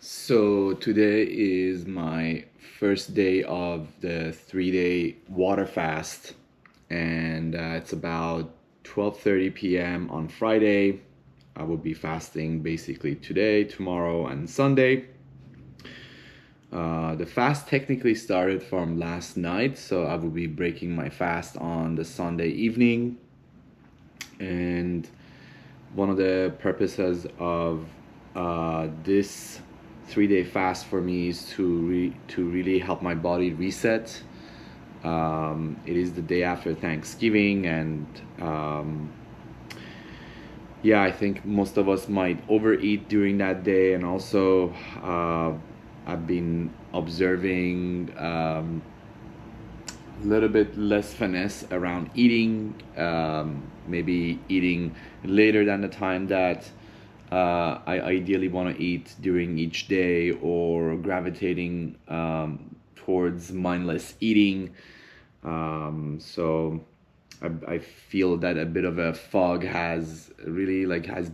So today is my first day of the 3-day water fast, and it's about 12:30 p.m. on Friday. I will be fasting basically today, tomorrow, and Sunday. The fast technically started from last night, so I will be breaking my fast on the Sunday evening. And one of the purposes of this 3-day fast for me is to really help my body reset. It is the day after Thanksgiving, and yeah, I think most of us might overeat during that day. And also, I've been observing a little bit less finesse around eating, maybe eating later than the time that I ideally want to eat during each day, or gravitating towards mindless eating. So I feel that a bit of a fog has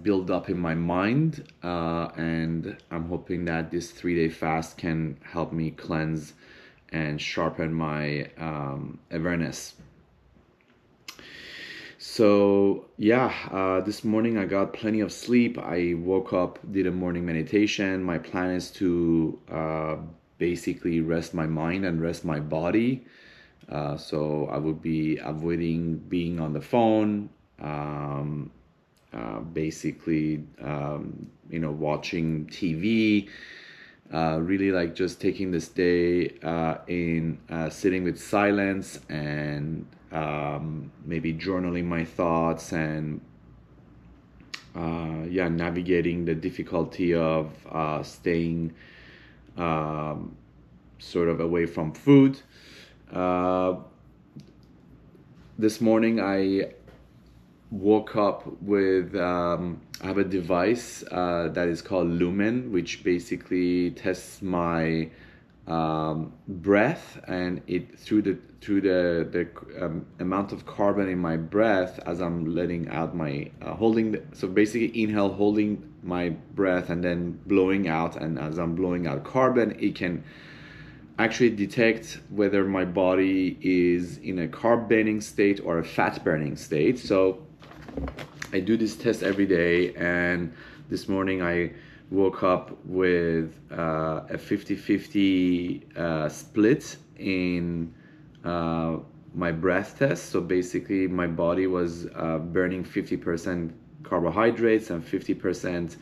built up in my mind, and I'm hoping that this 3-day fast can help me cleanse and sharpen my awareness. So yeah, this morning I got plenty of sleep. I woke up, did a morning meditation. My plan is to basically rest my mind and rest my body. So I would be avoiding being on the phone, basically, watching TV. Really like just taking this day in sitting with silence, and maybe journaling my thoughts, and navigating the difficulty of staying sort of away from food. This morning I woke up with I have a device that is called Lumen, which basically tests my breath, and it through the amount of carbon in my breath as I'm letting out my so basically inhale, holding my breath, and then blowing out, and as I'm blowing out carbon, it can actually detect whether my body is in a carb burning state or a fat burning state. So I do this test every day, and this morning I woke up with a 50-50 split in my breath test. So basically my body was burning 50% carbohydrates and 50%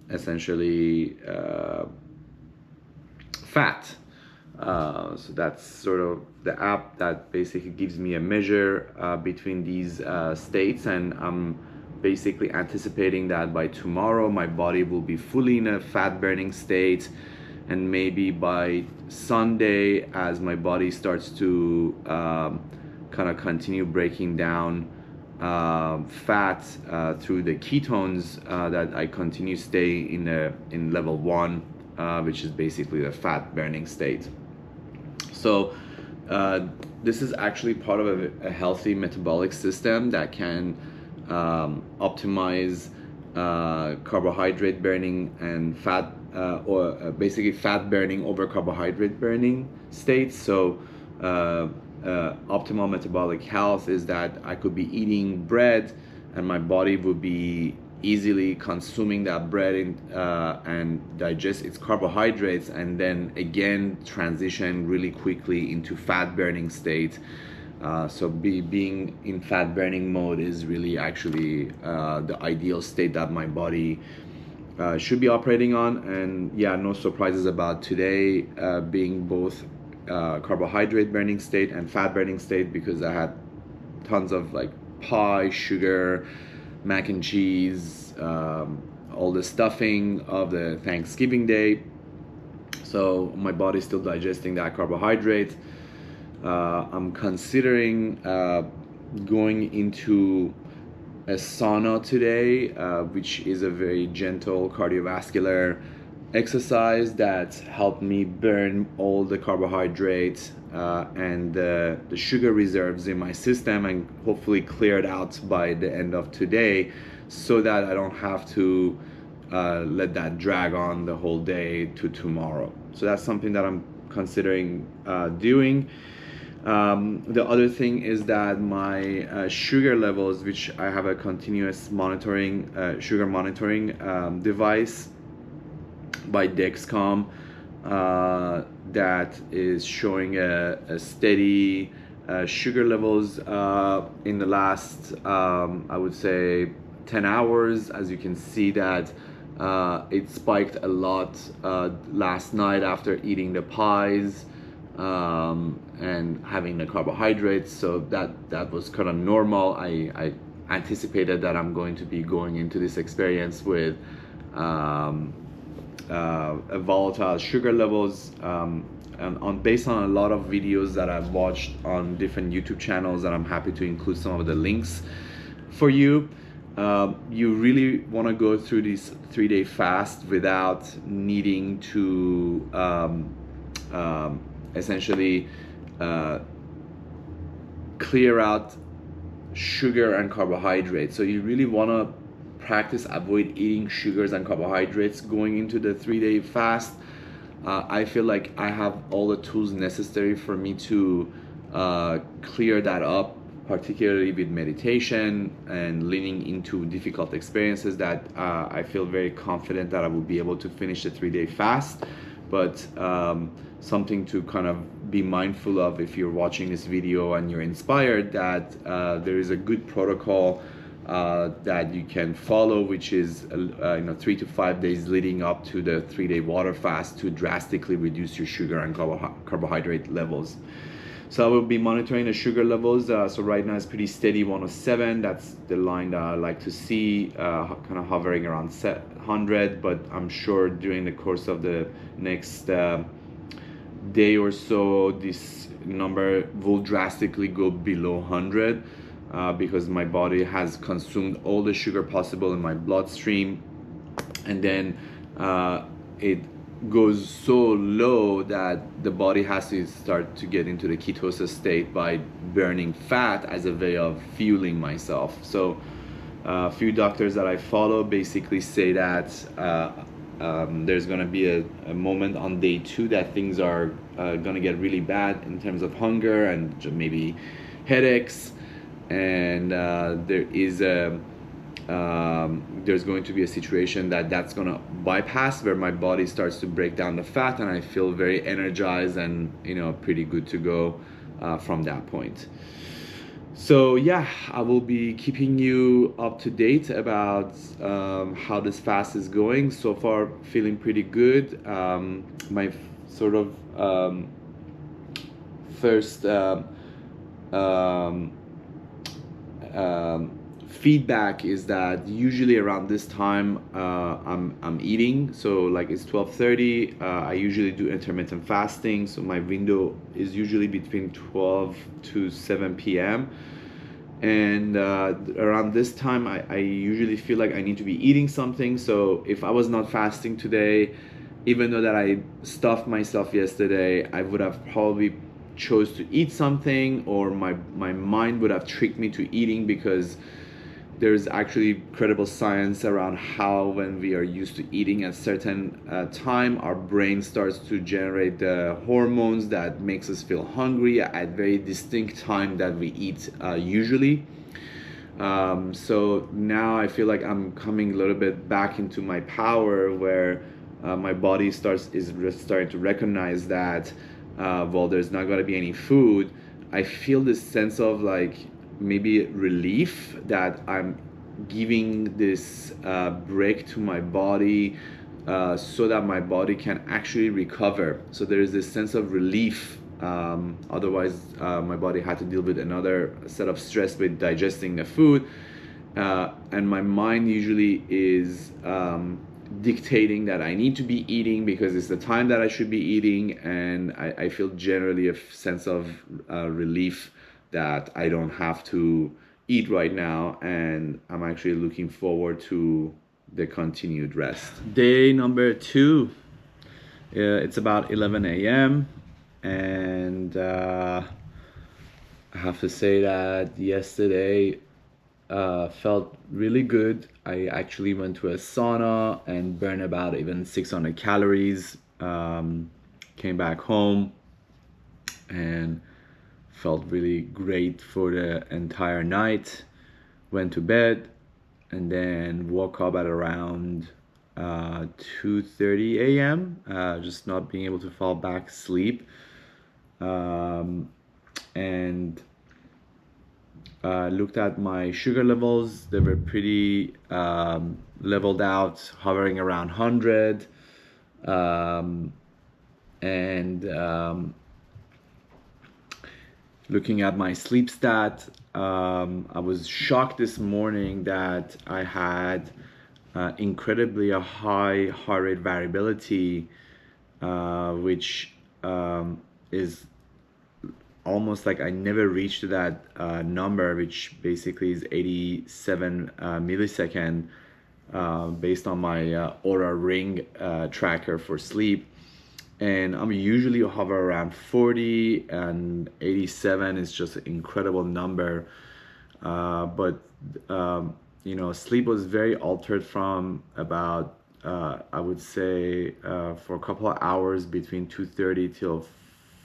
essentially fat. So that's sort of the app that basically gives me a measure between these states, and I'm basically anticipating that by tomorrow my body will be fully in a fat burning state, and maybe by Sunday, as my body starts to kind of continue breaking down fat through the ketones, that I continue stay in level 1, which is basically the fat burning state. So this is actually part of a healthy metabolic system that can optimize carbohydrate burning and fat, or basically fat burning over carbohydrate burning states. So optimal metabolic health is that I could be eating bread, and my body would be easily consuming that bread and digest its carbohydrates, and then again transition really quickly into fat burning state. So being in fat burning mode is really actually the ideal state that my body should be operating on. And yeah, no surprises about today being both carbohydrate burning state and fat burning state, because I had tons of like pie, sugar, mac and cheese, all the stuffing of the Thanksgiving day. So my body's still digesting that carbohydrate. I'm considering going into a sauna today, which is a very gentle cardiovascular exercise that helped me burn all the carbohydrates and the sugar reserves in my system, and hopefully clear it out by the end of today, so that I don't have to let that drag on the whole day to tomorrow. So that's something that I'm considering doing. The other thing is that my sugar levels, which I have a continuous monitoring sugar monitoring device by Dexcom, that is showing a steady sugar levels in the last I would say 10 hours. As you can see that it spiked a lot last night after eating the pies and having the carbohydrates, so that was kind of normal. I anticipated that I'm going to be going into this experience with volatile sugar levels, and based on a lot of videos that I've watched on different YouTube channels, and I'm happy to include some of the links for you. You really want to go through this 3-day fast without needing to essentially clear out sugar and carbohydrates. So you really want to practice avoid eating sugars and carbohydrates going into the 3-day fast. I feel like I have all the tools necessary for me to clear that up, particularly with meditation and leaning into difficult experiences, that I feel very confident that I will be able to finish the 3-day fast. But something to kind of be mindful of if you're watching this video and you're inspired, that there is a good protocol that you can follow, which is 3 to 5 days leading up to the 3-day water fast to drastically reduce your sugar and carbohydrate levels. So I will be monitoring the sugar levels. So right now it's pretty steady, 107. That's the line that I like to see, kind of hovering around 100. But I'm sure during the course of the next day or so, this number will drastically go below 100 because my body has consumed all the sugar possible in my bloodstream, and then it goes so low that the body has to start to get into the ketosis state by burning fat as a way of fueling myself. So a few doctors that I follow basically say that there's going to be a moment on day 2 that things are going to get really bad in terms of hunger and maybe headaches, and there's going to be a situation that's going to bypass, where my body starts to break down the fat and I feel very energized and pretty good to go from that point. So yeah, I will be keeping you up to date about how this fast is going. So far feeling pretty good. My sort of first feedback is that usually around this time I'm eating. So like it's 12:30. I usually do intermittent fasting, so my window is usually between 12 to 7 p.m. and around this time I usually feel like I need to be eating something. So if I was not fasting today, even though that I stuffed myself yesterday, I would have probably chose to eat something, or my mind would have tricked me to eating, because there's actually credible science around how when we are used to eating at certain time, our brain starts to generate the hormones that makes us feel hungry at very distinct time that we eat usually. So now I feel like I'm coming a little bit back into my power, where my body is starting to recognize that well, there's not going to be any food. I feel this sense of like maybe relief that I'm giving this break to my body so that my body can actually recover. So there is this sense of relief. Otherwise my body had to deal with another set of stress with digesting the food, and my mind usually is dictating that I need to be eating because it's the time that I should be eating, and I feel generally a sense of relief that I don't have to eat right now, and I'm actually looking forward to the continued rest. Day number 2, it's about 11 a.m. and I have to say that yesterday felt really good. I actually went to a sauna and burned about even 600 calories. Came back home and felt really great for the entire night. Went to bed and then woke up at around 2:30 a.m. Just not being able to fall back asleep. And looked at my sugar levels. They were pretty leveled out, hovering around 100. Looking at my sleep stat, I was shocked this morning that I had incredibly a high heart rate variability, which is almost like I never reached that number, which basically is 87 millisecond, based on my Oura Ring tracker for sleep. And I'm usually hover around 40, and 87 is just an incredible number. But you know, sleep was very altered from about I would say for a couple of hours between 2:30 till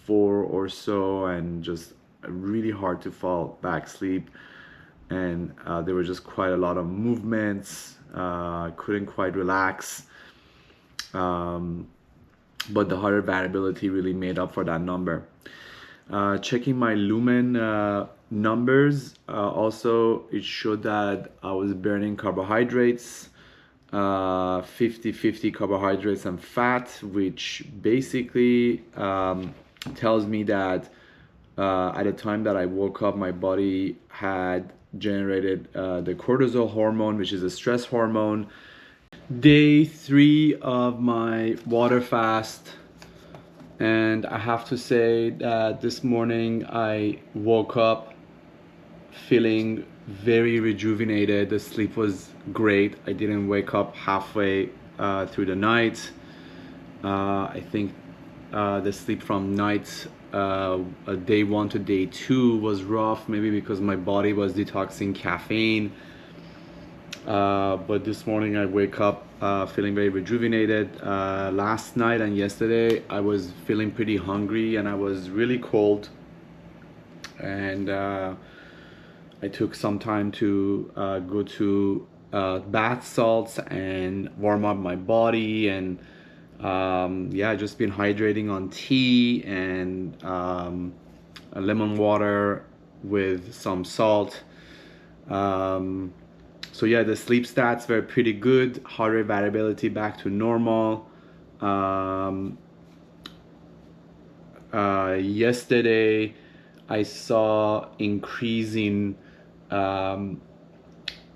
4 or so, and just really hard to fall back asleep. And there were just quite a lot of movements. Couldn't quite relax. But the heart rate variability really made up for that number. Checking my Lumen numbers, also it showed that I was burning carbohydrates, 50-50 carbohydrates and fat, which basically tells me that at the time that I woke up, my body had generated the cortisol hormone, which is a stress hormone. Day 3 of my water fast, and I have to say that this morning I woke up feeling very rejuvenated. The sleep was great. I didn't wake up halfway through the night. I think the sleep from night day 1 to day 2 was rough, maybe because my body was detoxing caffeine. But this morning I wake up feeling very rejuvenated. Last night and yesterday I was feeling pretty hungry and I was really cold, and I took some time to go to bath salts and warm up my body, and yeah, just been hydrating on tea and lemon water with some salt. So yeah, the sleep stats were pretty good. Heart rate variability back to normal. Yesterday, I saw increasing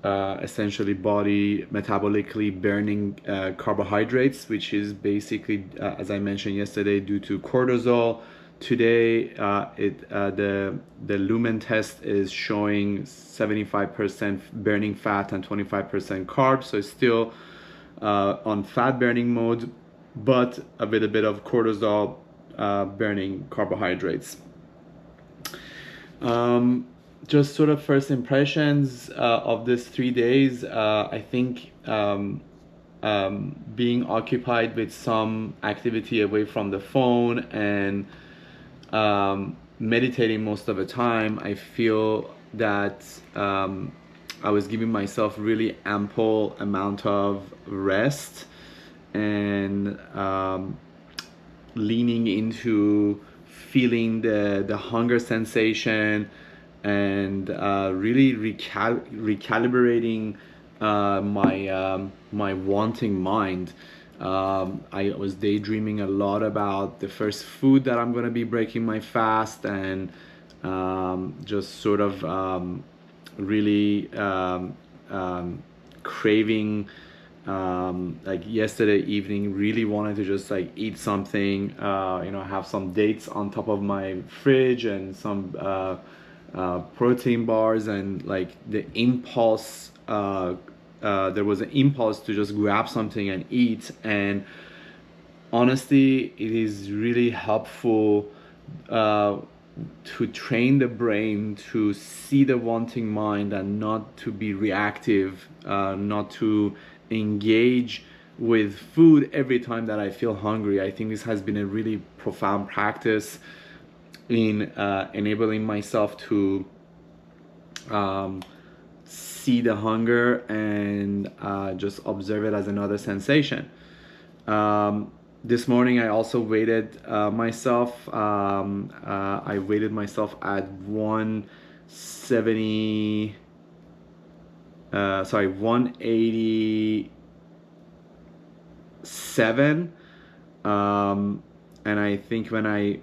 essentially body metabolically burning carbohydrates, which is basically, as I mentioned yesterday, due to cortisol. Today, the Lumen test is showing 75% burning fat and 25% carbs, so it's still on fat burning mode, but with a bit of cortisol burning carbohydrates. Just sort of first impressions of this 3 days. I think being occupied with some activity away from the phone and meditating most of the time, I feel that I was giving myself really ample amount of rest and leaning into feeling the hunger sensation and really recalibrating my wanting mind. I was daydreaming a lot about the first food that I'm going to be breaking my fast, and just sort of really craving, like yesterday evening, really wanted to just like eat something, you know, have some dates on top of my fridge and some protein bars, and like the impulse, there was an impulse to just grab something and eat. And honestly, it is really helpful to train the brain to see the wanting mind and not to be reactive, not to engage with food every time that I feel hungry. I think this has been a really profound practice in enabling myself to see the hunger and just observe it as another sensation. This morning I also weighted myself. I weighted myself at 187. And I think when I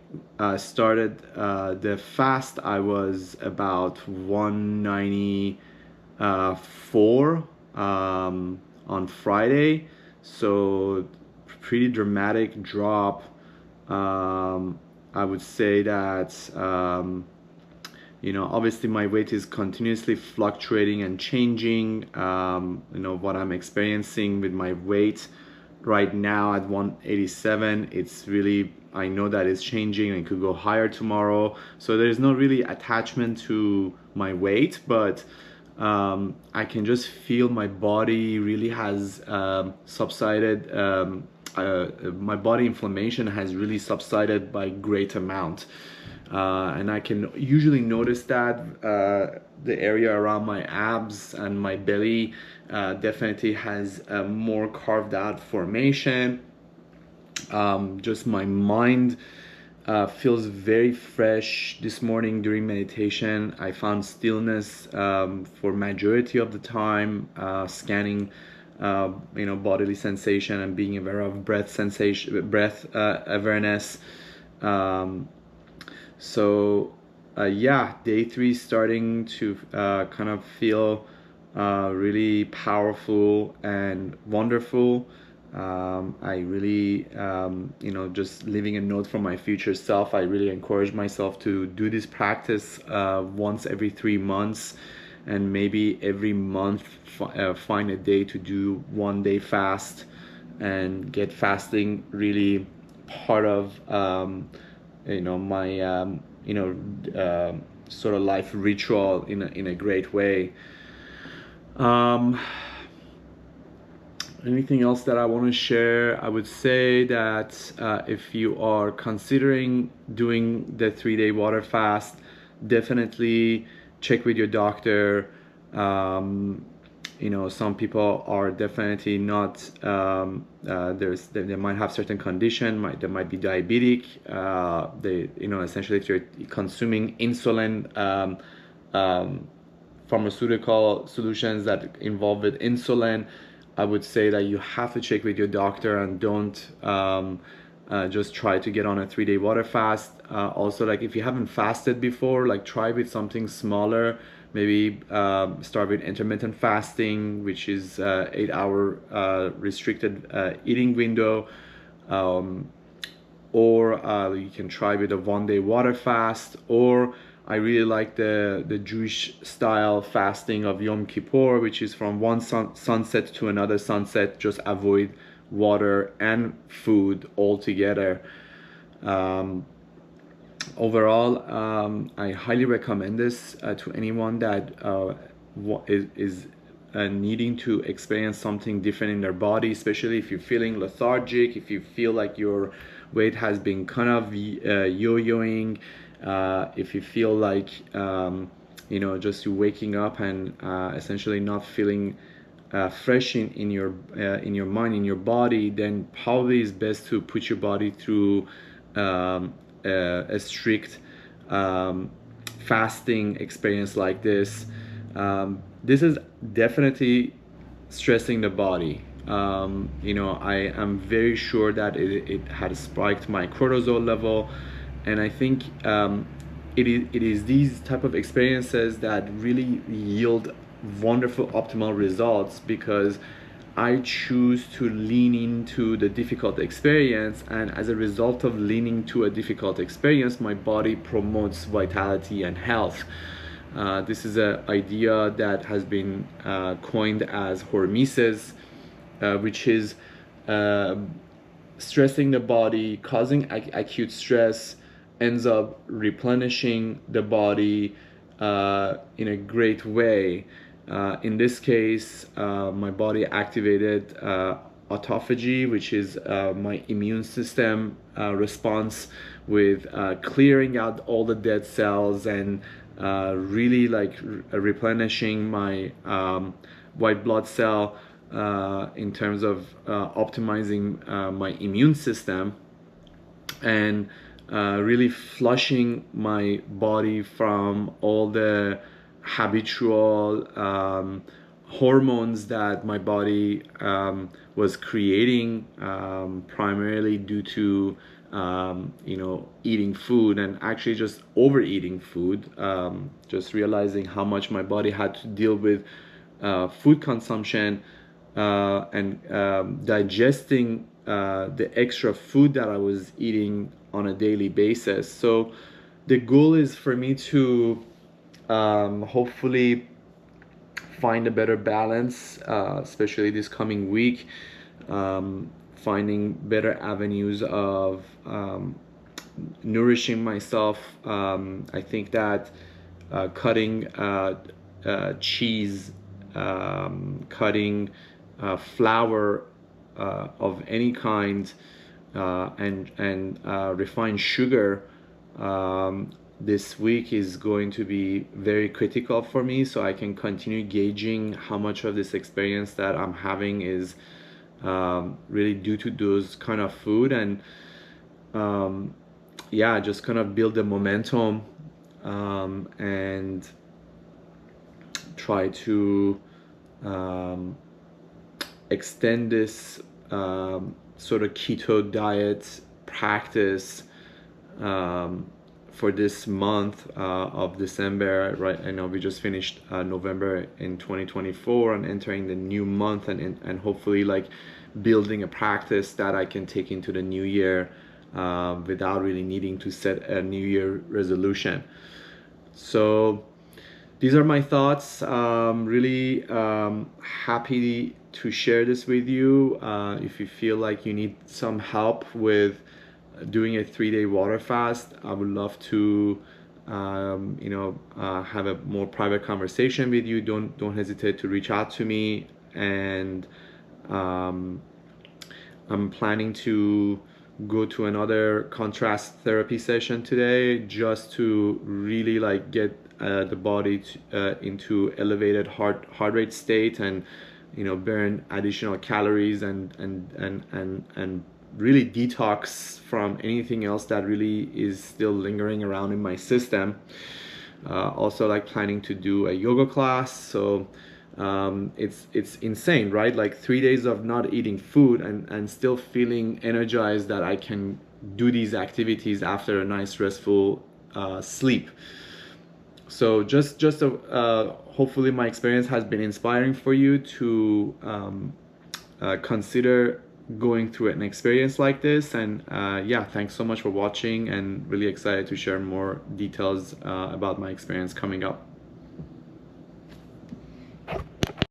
started the fast, I was about 194 on Friday. So pretty dramatic drop. I would say that obviously my weight is continuously fluctuating and changing. What I'm experiencing with my weight right now at 187, it's really, I know that it's changing and it could go higher tomorrow. So there's no really attachment to my weight, but I can just feel my body really has subsided. My body inflammation has really subsided by great amount. And I can usually notice that the area around my abs and my belly definitely has a more carved out formation. Just my mind feels very fresh. This morning during meditation, I found stillness for majority of the time, scanning bodily sensation and being aware of breath sensation, breath awareness. Yeah, day 3 starting to kind of feel really powerful and wonderful. I really, just leaving a note for my future self, I really encourage myself to do this practice once every 3 months, and maybe every month find a day to do 1 day fast and get fasting really part of my sort of life ritual in a great way. Anything else that I want to share? I would say that if you are considering doing the 3-day water fast, definitely check with your doctor. Some people are definitely not, they might have certain condition, they might be diabetic. Essentially if you're consuming insulin, pharmaceutical solutions that involve with insulin, I would say that you have to check with your doctor and don't just try to get on a 3-day water fast. Also, like if you haven't fasted before, like try with something smaller. Maybe start with intermittent fasting, which is 8-hour restricted eating window. Or you can try with a 1-day water fast, or I really like the Jewish style fasting of Yom Kippur, which is from one sunset to another sunset, just avoid water and food altogether. Overall, I highly recommend this to anyone that is needing to experience something different in their body, especially if you're feeling lethargic, if you feel like your weight has been kind of yo-yoing, if you feel like just you waking up and essentially not feeling fresh in your mind, in your body, then probably it's best to put your body through a strict fasting experience like this. This is definitely stressing the body. I am very sure that it had spiked my cortisol level, and I think it is these type of experiences that really yield wonderful optimal results, because I choose to lean into the difficult experience, and as a result of leaning to a difficult experience, my body promotes vitality and health. This is an idea that has been coined as hormesis, which is stressing the body, causing acute stress, ends up replenishing the body in a great way. In this case, my body activated autophagy, which is my immune system response with clearing out all the dead cells and really like replenishing my white blood cell in terms of optimizing my immune system, and really flushing my body from all the habitual hormones that my body was creating, primarily due to eating food, and actually just overeating food, just realizing how much my body had to deal with food consumption and digesting the extra food that I was eating on a daily basis. So the goal is for me to hopefully find a better balance, especially this coming week, finding better avenues of nourishing myself. I think that cutting cheese, cutting flour of any kind, and refined sugar this week is going to be very critical for me, so I can continue gauging how much of this experience that I'm having is really due to those kind of food, and yeah, just kind of build the momentum and try to extend this sort of keto diet practice for this month of December, right? I know we just finished November in 2024 and entering the new month, and hopefully like building a practice that I can take into the new year without really needing to set a new year resolution. So these are my thoughts. Really happy to share this with you. If you feel like you need some help with doing a 3-day water fast, I would love to have a more private conversation with you. Don't hesitate to reach out to me, and I'm planning to go to another contrast therapy session today, just to really like get the body into elevated heart rate state, and burn additional calories and really detox from anything else that really is still lingering around in my system. Also like planning to do a yoga class. So it's insane, right? Like 3 days of not eating food and still feeling energized that I can do these activities after a nice restful sleep. So just hopefully my experience has been inspiring for you to consider going through an experience like this. And yeah, thanks so much for watching, and really excited to share more details about my experience coming up.